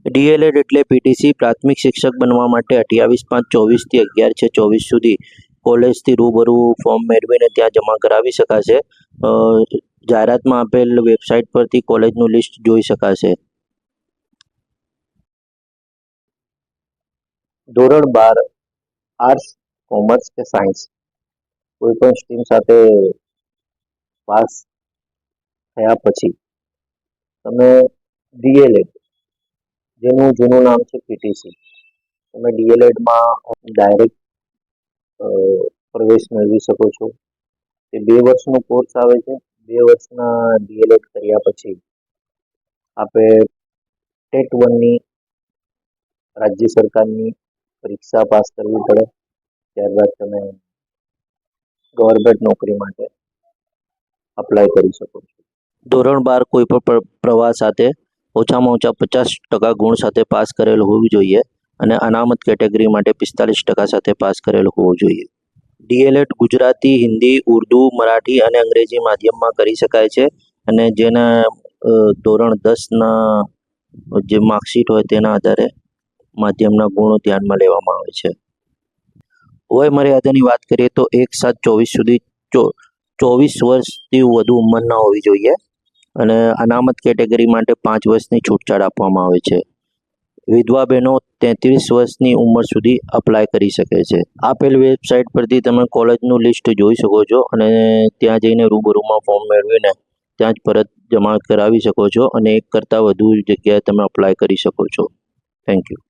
DElEd એટલે PTC પ્રાથમિક શિક્ષક બનવા માટે 28/5/24 થી 11/6/24 સુધી કોલેજથી રૂબરૂ ફોર્મ મેળવીને ત્યાં જમા કરાવી શકાશે. જાહેરાતમાં આપેલ વેબસાઇટ પરથી કોલેજનું લિસ્ટ જોઈ શકાશે. ધોરણ 12 આર્ટ્સ, કોમર્સ કે સાયન્સ કોઈપણ સ્ટ્રીમ સાથે પાસ થયા પછી તમે ડીએલએડ, જેનું જૂનું નામ છે પીટીસી, તમે ડીએલએડમાં ડાયરેક્ટ પ્રવેશ મેળવી શકો છો. તે 2 વર્ષનો કોર્સ આવે છે. 2 વર્ષના ડીએલએડ કર્યા પછી આપણે ટેટ 1ની રાજ્ય સરકારની પરીક્ષા પાસ કરવી પડે. ત્યારબાદ તમે ગવર્મેન્ટ નોકરી માટે અપ્લાય કરી શકો છો. ધોરણ 12 કોઈ પણ પ્રવાહ સાથે ઓછામાં ઓછા 50% ગુણ સાથે પાસ કરેલ હોવું જોઈએ અને અનામત કેટેગરી માટે 45% સાથે પાસ કરેલ હોવું જોઈએ. ડીએલએડ ગુજરાતી, હિન્દી, ઉર્દુ, મરાઠી અને અંગ્રેજી માધ્યમમાં કરી શકાય છે અને જેના ધોરણ 10ના જે માર્કશીટ હોય તેના આધારે માધ્યમના ગુણો ધ્યાનમાં લેવામાં આવે છે. વય મર્યાદાની વાત કરીએ તો 1/7/24 સુધી 24 વર્ષથી વધુ ઉંમર ન હોવી જોઈએ અને અનામત કેટેગરી માટે 5 વર્ષની છૂટછાટ આપવામાં આવે છે. વિધવા બહેનો 33 વર્ષની ઉંમર સુધી અપ્લાય કરી શકે છે. આપેલ વેબસાઇટ પરથી તમે કોલેજનું લિસ્ટ જોઈ શકો છો અને ત્યાં જઈને રૂબરૂમાં ફોર્મ મેળવીને ત્યાં જ પરત જમા કરાવી શકો છો અને એક કરતાં વધુ જગ્યાએ તમે અપ્લાય કરી શકો છો. Thank you.